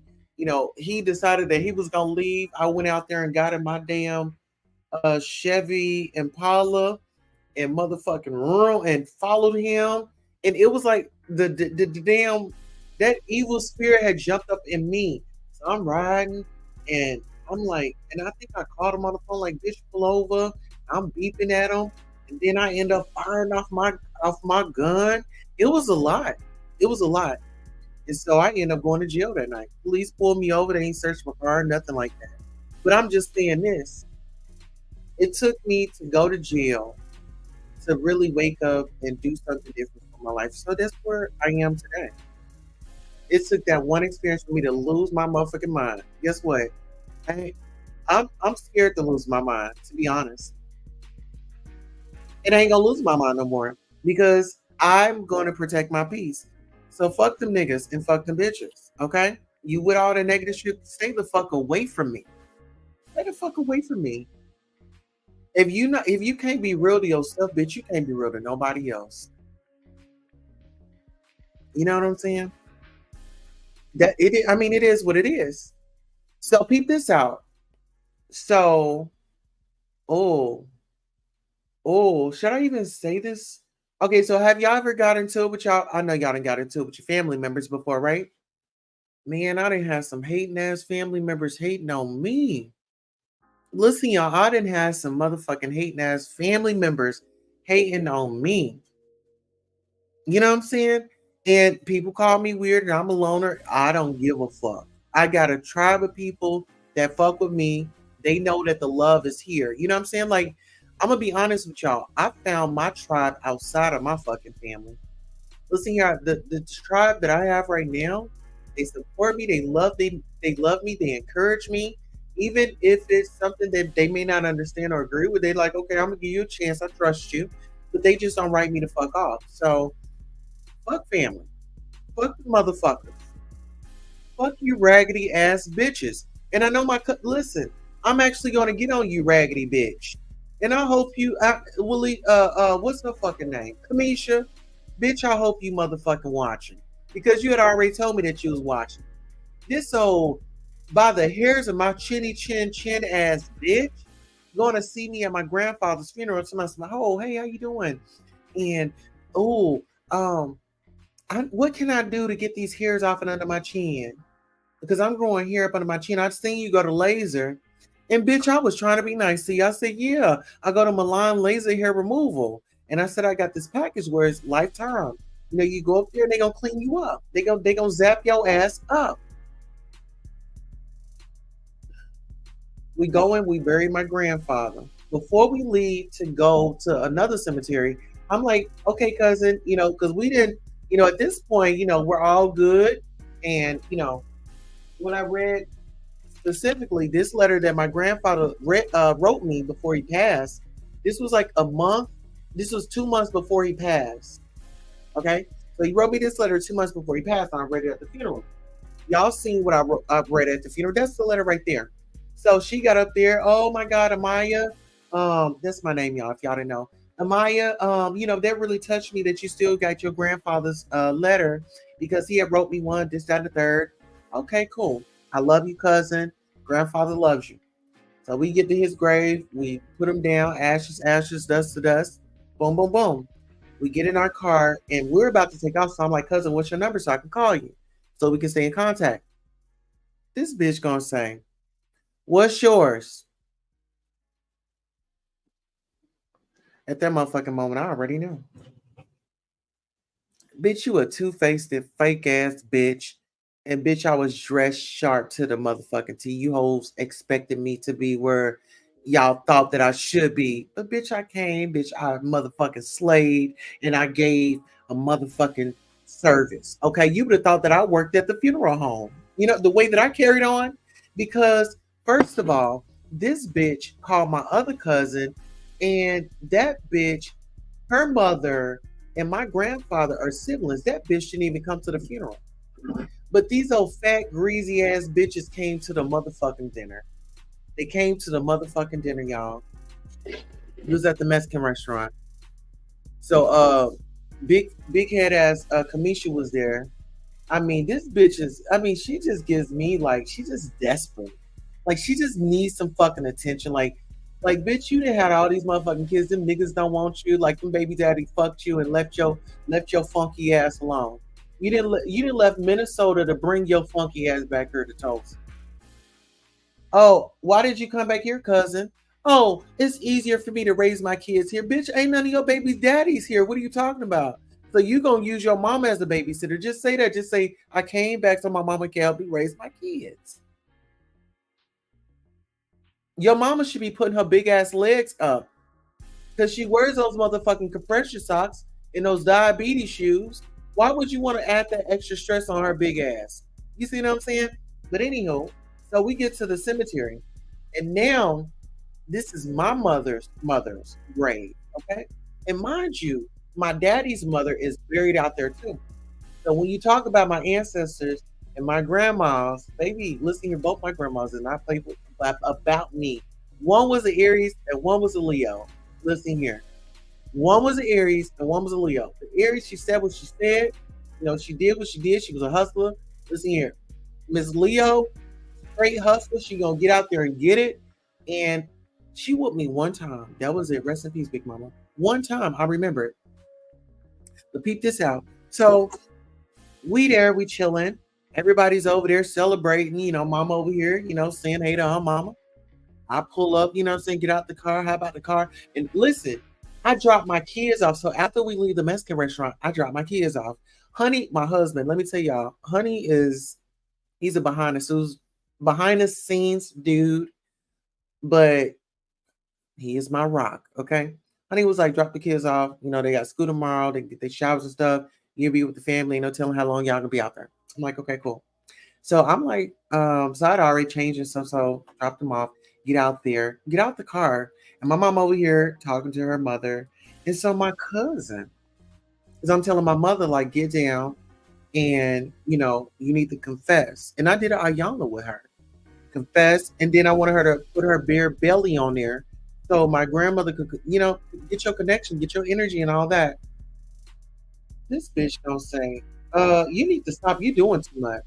he decided that he was going to leave. I went out there and got in my damn Chevy Impala. and motherfucking run and followed him. And it was like the damn that evil spirit had jumped up in me. So I'm riding and I'm like, and I think I called him on the phone like, bitch, pull over. I'm beeping at him. And then I end up firing off my gun. It was a lot. It was a lot. And so I end up going to jail that night. Police pulled me over. They ain't searched my car, nothing like that. But I'm just saying this. It took me to go to jail to really wake up and do something different for my life. So that's where I am today. It took that one experience for me to lose my motherfucking mind. Guess what? I, I'm scared to lose my mind, to be honest. And I ain't gonna lose my mind no more because I'm gonna protect my peace. So fuck them niggas and fuck them bitches. Okay? You with all the negative shit, stay the fuck away from me. Stay the fuck away from me. If you can't be real to yourself, bitch, you can't be real to nobody else. You know what I'm saying? I mean, it is what it is. So peep this out. So, oh, should I even say this? Okay, so have y'all ever got into it with y'all? I know y'all done got into it with your family members before, right? Man, I didn't have some hating ass family members hating on me. Listen, y'all, I didn't have some motherfucking hating ass family members hating on me. You know what I'm saying? And people call me weird and I'm a loner. I don't give a fuck. I got a tribe of people that fuck with me. They know that the love is here. You know what I'm saying? Like, I'm gonna be honest with y'all. I found my tribe outside of my fucking family. Listen here, the tribe that I have right now, they support me, they love me, they encourage me. Even if it's something that they may not understand or agree with, they like, okay, I'm gonna give you a chance, I trust you. But they just don't write me the fuck off. So fuck family. Fuck the motherfuckers. Fuck you raggedy ass bitches. And I know listen, I'm actually gonna get on you raggedy bitch. And I hope you Willie what's her fucking name? Kamisha. Bitch, I hope you motherfucking watching. Because you had already told me that you was watching. This old by the hairs of my chinny chin ass bitch gonna see me at my grandfather's funeral. Somebody said, oh, hey, how you doing? And oh, what can I do to get these hairs off and under my chin? Because I'm growing hair up under my chin. I've seen you go to laser. And bitch, I was trying to be nice to you. I said, yeah, I go to Milan Laser Hair Removal. And I said, I got this package where it's lifetime. You know, you go up there and they're gonna clean you up. They gonna zap your ass up. We go in, we bury my grandfather. Before we leave to go to another cemetery, I'm like, okay, cousin, you know, because we didn't, you know, at this point, you know, we're all good. And, you know, when I read specifically this letter that my grandfather wrote me before he passed, this was like a month. This was 2 months before he passed. Okay. So he wrote me this letter 2 months before he passed, and I read it at the funeral. Y'all seen what I read at the funeral. That's the letter right there. So she got up there. Oh my God, Amaya. That's my name, y'all, if y'all didn't know. Amaya, you know, that really touched me that you still got your grandfather's letter because he had wrote me one, this, that, and the third. Okay, cool. I love you, cousin. Grandfather loves you. So we get to his grave. We put him down. Ashes, ashes, dust to dust. Boom, boom, boom. We get in our car and we're about to take off. So I'm like, cousin, what's your number so I can call you so we can stay in contact? This bitch gonna say, what's yours? At that motherfucking moment, I already knew. Bitch, you a two-faced and fake ass bitch. And bitch, I was dressed sharp to the motherfucking T. You hoes expected me to be where y'all thought that I should be. But bitch, I came, bitch, I motherfucking slayed and I gave a motherfucking service. Okay, you would have thought that I worked at the funeral home. You know, the way that I carried on. Because, first of all, this bitch called my other cousin, and that bitch, her mother and my grandfather are siblings. That bitch didn't even come to the funeral. But these old fat, greasy ass bitches came to the motherfucking dinner. They came to the motherfucking dinner, y'all. It was at the Mexican restaurant. So big head ass Kamisha was there. I mean, this bitch is, I mean, she just gives me like, she's just desperate. Like she just needs some fucking attention. Like Like, bitch, you done had all these motherfucking kids. Them niggas don't want you. Like, them baby daddy fucked you and left your funky ass alone. You didn't left Minnesota to bring your funky ass back here to Tulsa. Oh, why did you come back here, cousin? Oh, it's easier for me to raise my kids here. Bitch, ain't none of your baby's daddies here. What are you talking about? So you gonna use your mama as a babysitter. Just say that. Just say, I came back so my mama can help me raise my kids. Your mama should be putting her big ass legs up because she wears those motherfucking compression socks and those diabetes shoes. Why would you want to add that extra stress on her big ass? You see what I'm saying? But anyhow, so we get to the cemetery, and now this is my mother's grave, okay? And mind you, my daddy's mother is buried out there too. So when you talk about my ancestors and my grandmas, baby, listen here, both my grandmas and I played about me. One was an Aries and one was a Leo. Listen here. One was an Aries and one was a Leo. The Aries, she said what she said. She did what she did. She was a hustler. Listen here. Miss Leo, straight hustler. She gonna get out there and get it. And she whooped me one time. That was it. Rest in peace, Big Mama. One time, I remember it. But peep this out. So we chilling. Everybody's over there celebrating. Mama over here, saying hey to her mama. I pull up, I'm saying, get out the car. How about the car? And listen, I drop my kids off. So after we leave the Mexican restaurant, I drop my kids off. Honey, my husband, let me tell y'all, Honey he's a behind the scenes dude, but he is my rock. Okay. Honey was like, drop the kids off. They got school tomorrow. They get their showers and stuff. You'll be with the family, tell them how long y'all gonna be out there. I'm like, okay, cool. So I'm like, so I'd already changed and stuff. So dropped them off, get out there, get out the car. And my mom over here talking to her mother. And so my cousin, because I'm telling my mother, like, get down and, you need to confess. And I did an Ayala with her. Confess. And then I wanted her to put her bare belly on there. So my grandmother could, get your connection, get your energy and all that. This bitch gonna say, you need to stop. You doing too much.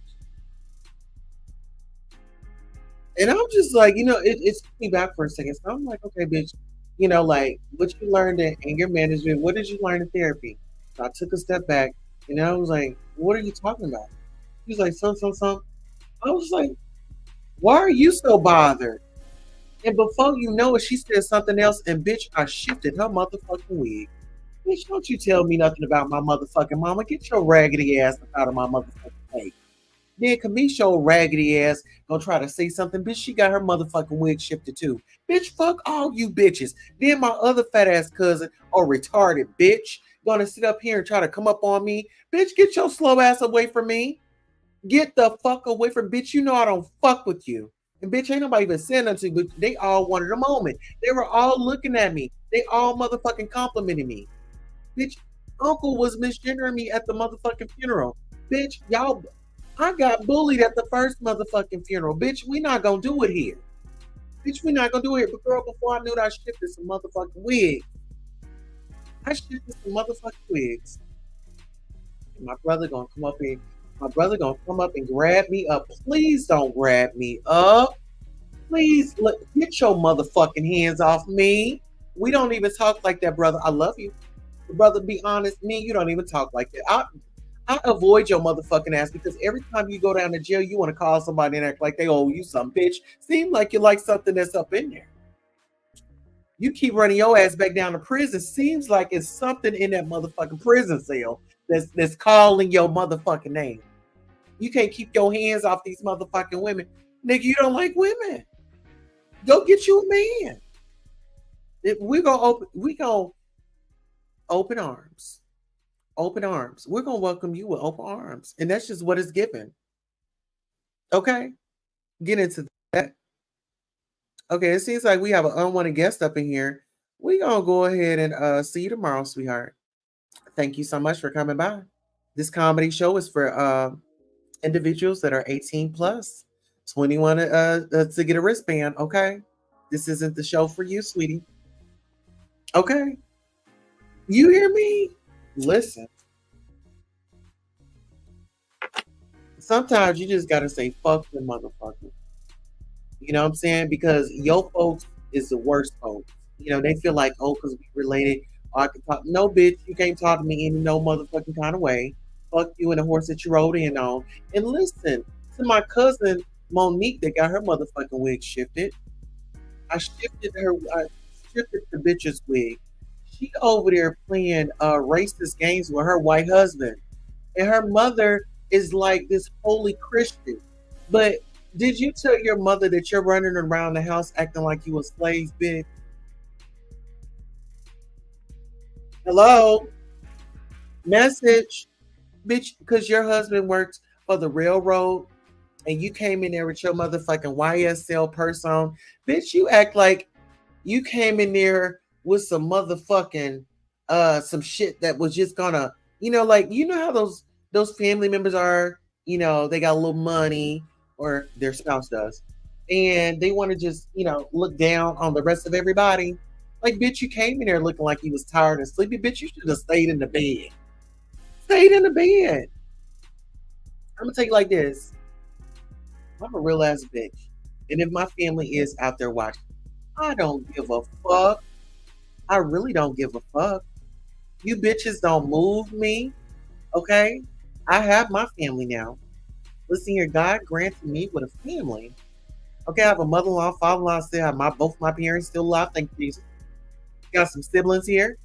And I'm just like, it took me back for a second. So I'm like, okay, bitch, like what you learned in anger management, what did you learn in therapy? So I took a step back and I was like, what are you talking about? He was like, some. I was like, why are you so bothered? And before you know it, she said something else, and bitch, I shifted her motherfucking wig. Bitch, don't you tell me nothing about my motherfucking mama. Get your raggedy ass out of my motherfucking face. Then Kamisha old raggedy ass gonna try to say something. Bitch, she got her motherfucking wig shifted too. Bitch, fuck all you bitches. Then my other fat ass cousin, or retarded bitch, gonna sit up here and try to come up on me. Bitch, get your slow ass away from me. Get the fuck away from bitch. You know I don't fuck with you. And bitch, ain't nobody even saying nothing, but they all wanted a moment. They were all looking at me. They all motherfucking complimenting me. Bitch, Uncle was misgendering me at the motherfucking funeral. Bitch, y'all, I got bullied at the first motherfucking funeral. Bitch, we not gonna do it here. Bitch, we not gonna do it here. But girl, before I knew that, I shifted some motherfucking wigs. I shifted some motherfucking wigs. And my brother gonna come up here. My brother gonna come up and grab me up. Please don't grab me up. Please get your motherfucking hands off me. We don't even talk like that, brother. I love you. Brother, be honest, me, you don't even talk like that. I avoid your motherfucking ass because every time you go down to jail, you want to call somebody and act like they owe you some bitch. Seem like you like something that's up in there. You keep running your ass back down to prison. Seems like it's something in that motherfucking prison cell that's calling your motherfucking name. You can't keep your hands off these motherfucking women. Nigga, you don't like women. Go get you a man. We gonna open arms. Open arms. We're gonna welcome you with open arms. And that's just what it's given. Okay? Get into that. Okay, it seems like we have an unwanted guest up in here. We're gonna go ahead and see you tomorrow, sweetheart. Thank you so much for coming by. This comedy show is for individuals that are 18 plus, 21 to get a wristband. Okay, this isn't the show for you, sweetie. Okay, you hear me? Listen, sometimes you just gotta say fuck the motherfucker. You know what I'm saying? Because your folks is the worst folks. They feel like, oh, because we related, oh, I can talk. No, bitch, you can't talk to me in no motherfucking kind of way. Fuck you and the horse that you rode in on. And listen to my cousin Monique that got her motherfucking wig shifted. I shifted the bitch's wig. She over there playing racist games with her white husband. And her mother is like this holy Christian. But did you tell your mother that you're running around the house acting like you a slave, bitch? Hello? Message, bitch, because your husband worked for the railroad and you came in there with your motherfucking YSL purse on. Bitch, you act like you came in there with some motherfucking some shit that was just gonna, like how those family members are, they got a little money or their spouse does, and they want to just, look down on the rest of everybody. Like, bitch, you came in there looking like you was tired and sleepy. Bitch, you should have stayed in the bed. Stayed in the bed. I'm gonna tell you like this. I'm a real ass bitch. And if my family is out there watching, I don't give a fuck. I really don't give a fuck. You bitches don't move me, okay? I have my family now. Listen here, God granted me with a family. Okay, I have a mother-in-law, father-in-law, still have both my parents still alive. Thank you, Jesus. Got some siblings here.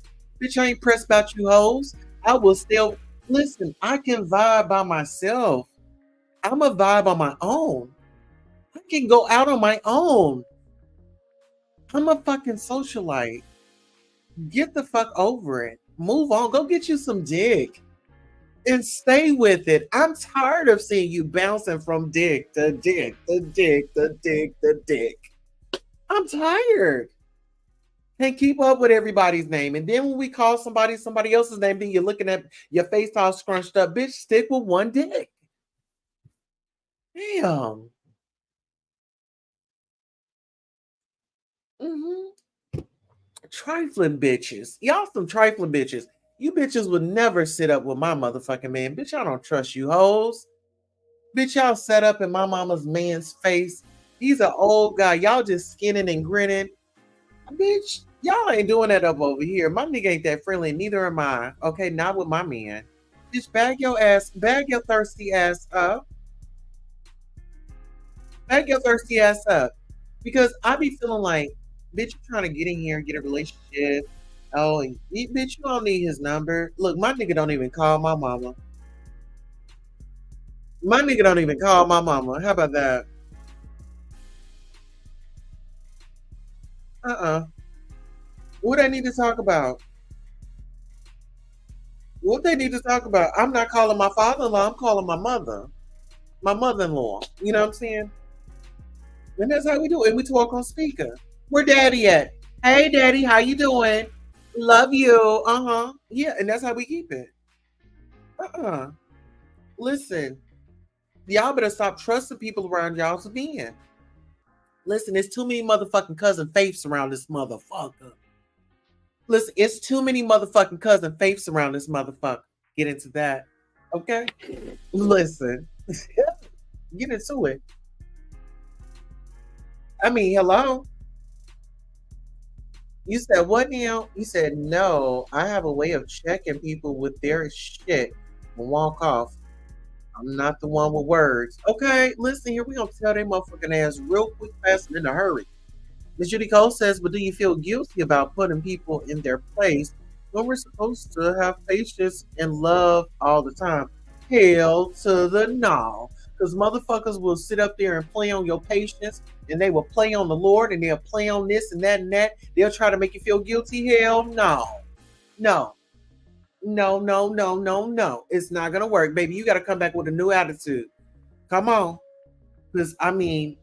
Bitch, I ain't pressed about you hoes. I will still listen. I can vibe by myself. I'm a vibe on my own. I can go out on my own. I'm a fucking socialite. Get the fuck over it. Move on. Go get you some dick and stay with it. I'm tired of seeing you bouncing from dick to dick to dick to dick to dick. I'm tired. Can't keep up with everybody's name. And then when we call somebody else's name, then you're looking at your face all scrunched up. Bitch, stick with one dick. Damn. Trifling bitches. Y'all some trifling bitches. You bitches would never sit up with my motherfucking man. Bitch, I don't trust you hoes. Bitch, y'all set up in my mama's man's face. He's an old guy. Y'all just skinning and grinning. Bitch, y'all ain't doing that up over here. My nigga ain't that friendly. Neither am I. Okay, not with my man. Bitch, bag your thirsty ass up. Bag your thirsty ass up. Because I be feeling like, bitch, you trying to get in here and get a relationship. Oh, and bitch, you don't need his number. Look, my nigga don't even call my mama. My nigga don't even call my mama. How about that? Uh-uh. What they need to talk about? What they need to talk about? I'm not calling my father-in-law. I'm calling my mother. My mother-in-law. You know what I'm saying? And that's how we do it. And we talk on speaker. Where daddy at? Hey, daddy, how you doing? Love you. Uh-huh. Yeah, and that's how we keep it. Uh-uh. Listen, y'all better stop trusting people around y'all's being. Listen, there's too many motherfucking cousin faiths around this motherfucker. Listen, it's too many motherfucking cousin faiths around this motherfucker. Get into that. Okay? Listen. Get into it. I mean, hello? You said what now? You said no. I have a way of checking people with their shit and walk off. I'm not the one with words. Okay, listen here. We gonna tell them motherfucking ass real quick, fast, and in a hurry. Ms. Judy Cole says, but do you feel guilty about putting people in their place when we're supposed to have patience and love all the time? Hell to the no. Because motherfuckers will sit up there and play on your patience, and they will play on the Lord, and they'll play on this and that and that. They'll try to make you feel guilty. Hell no. No. No, no, no, no, no. It's not going to work, baby. You got to come back with a new attitude. Come on. Because, I mean,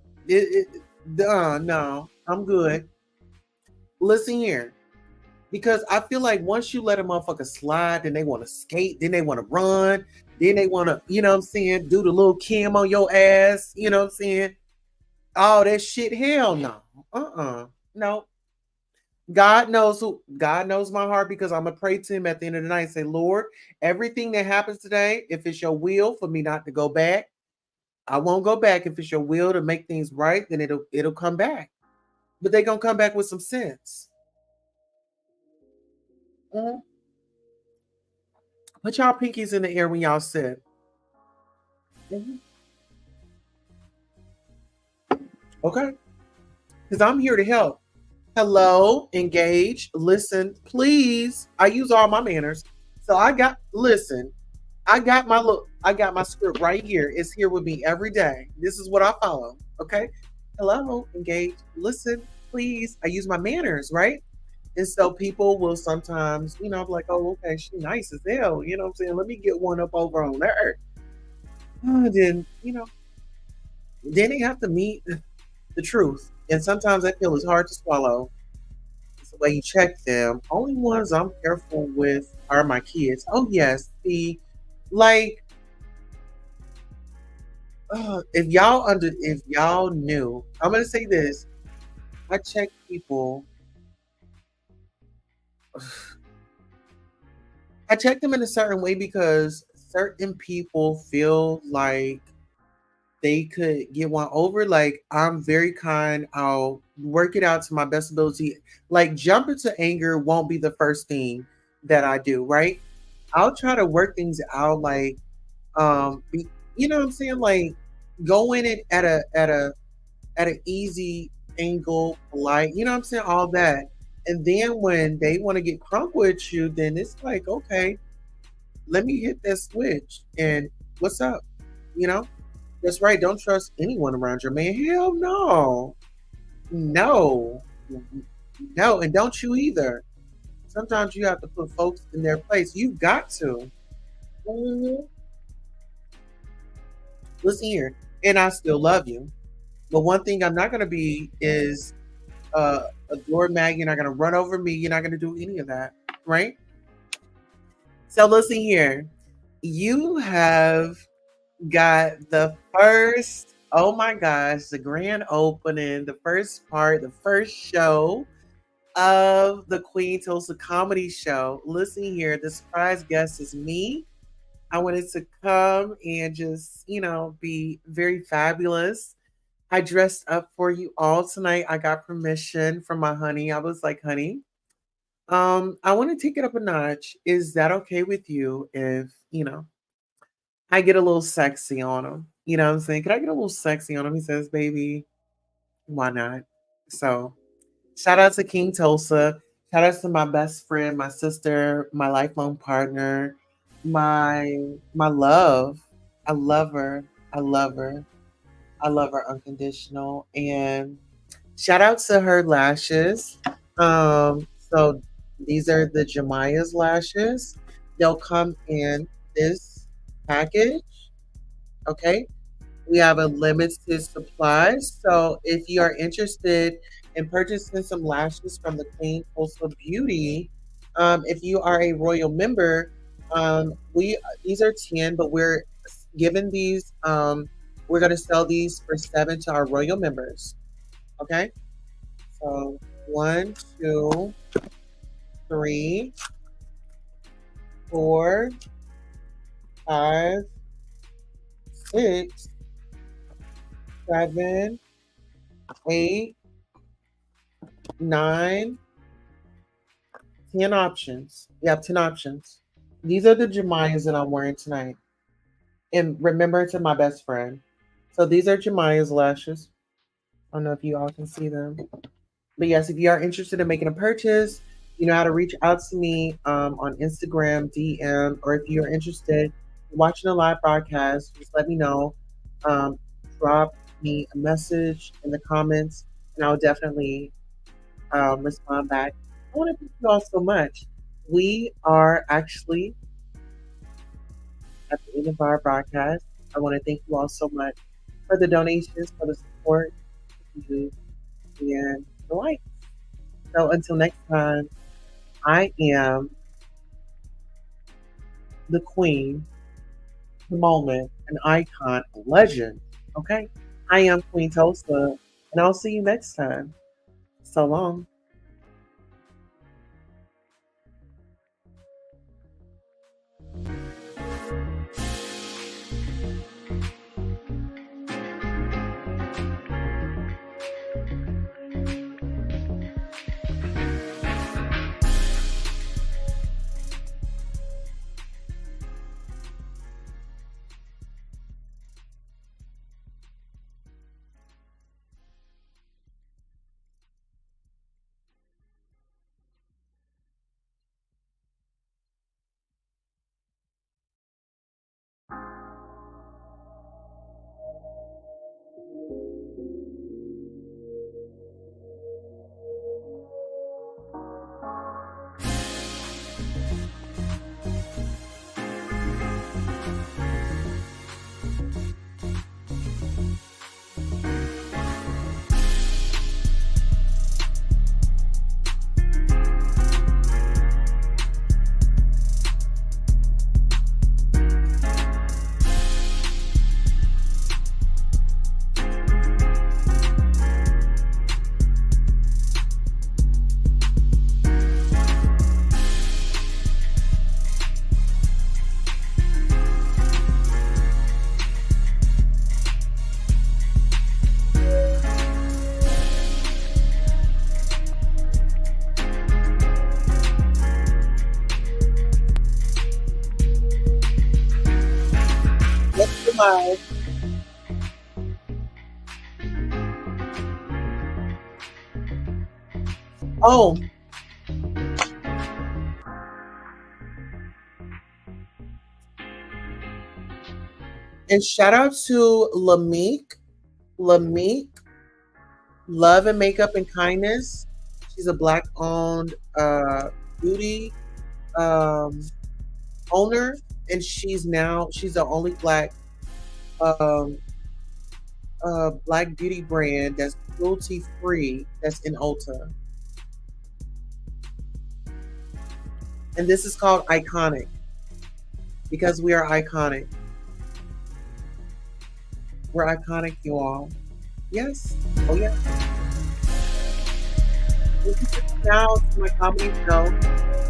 no, I'm good. Listen here. Because I feel like once you let a motherfucker slide, then they want to skate, then they want to run, then they want to, you know what I'm saying, do the little Kim on your ass, you know what I'm saying? All that shit, hell no. No. God knows my heart because I'm gonna pray to him at the end of the night and say, Lord, everything that happens today, if it's your will for me not to go back, I won't go back. If it's your will to make things right, then it'll come back. but they gonna come back with some sense. Mhm. Put y'all pinkies in the air when y'all sit. Mhm. Okay, because I'm here to help. Hello, engage, listen, please. I use all my manners. So listen, I got my script right here. It's here with me every day. This is what I follow. Okay. Hello, engage, listen, please. I use my manners, right? And so people will sometimes, be like, oh, okay, she nice as hell. You know what I'm saying? Let me get one up over on her. Then, then they have to meet the truth. And sometimes that pill is hard to swallow. It's the way you check them. Only ones I'm careful with are my kids. Oh yes, like if y'all knew, I'm gonna say this. I check people. I check them in a certain way because certain people feel like they could get one over. Like I'm very kind. I'll work it out to my best ability. Like jump into anger won't be the first thing that I do, right? I'll try to work things out like be, you know what I'm saying? Like go in it at an easy angle, polite, you know what I'm saying? All that. And then when they want to get crunk with you, then it's like, okay, let me hit that switch. And what's up? You know? That's right. Don't trust anyone around your man. Hell no. No. No. And don't you either. Sometimes you have to put folks in their place. You got to. Mhm. Listen here. And I still love you. But one thing I'm not going to be is a doormat. You're not going to run over me. You're not going to do any of that. Right? So listen here. You have got the first, oh my gosh, the grand opening, the first part, the first show of the Queen Tulsa Comedy Show. Listen here, the surprise guest is me. I wanted to come and just, be very fabulous. I dressed up for you all tonight. I got permission from my honey. I was like, honey, I want to take it up a notch. Is that okay with you if, I get a little sexy on him? You know what I'm saying? Can I get a little sexy on him? He says, baby, why not? So shout out to King Tulsa. Shout out to my best friend, my sister, my lifelong partner, my love. I love her. I love her. I love her unconditional. And shout out to her lashes. So these are the Jemiah's lashes. They'll come in this package. Okay. We have a limited supply. So if you are interested in purchasing some lashes from the Queen Coastal Beauty, if you are a royal member, we these are 10, but we're giving these we're gonna sell these for 7 to our royal members. Okay. So 1, 2, 3, 4, 5, 6, 7, 8, 9, 10 options. We have 10 options. These are the Jemiahs that I'm wearing tonight. And remember to my best friend. So these are Jemiah's lashes. I don't know if you all can see them. But yes, if you are interested in making a purchase, you know how to reach out to me on Instagram, DM, or if you're interested in watching a live broadcast, just let me know. Drop me a message in the comments, and I'll definitely respond back. I want to thank you all so much. We are actually at the end of our broadcast. I want to thank you all so much for the donations, for the support, and the like. So until next time, I am the queen, the moment, an icon, a legend. Okay? I am Queen Tulsa, and I'll see you next time. So long. Bye. Oh, and shout out to Lameek, Love and Makeup and Kindness. She's a black owned beauty um, owner, and she's the only um, black beauty brand that's cruelty free that's in Ulta. And this is called Iconic because we are iconic. We're iconic, you all. Yes. Oh, yes. Thank you for coming out to my comedy show.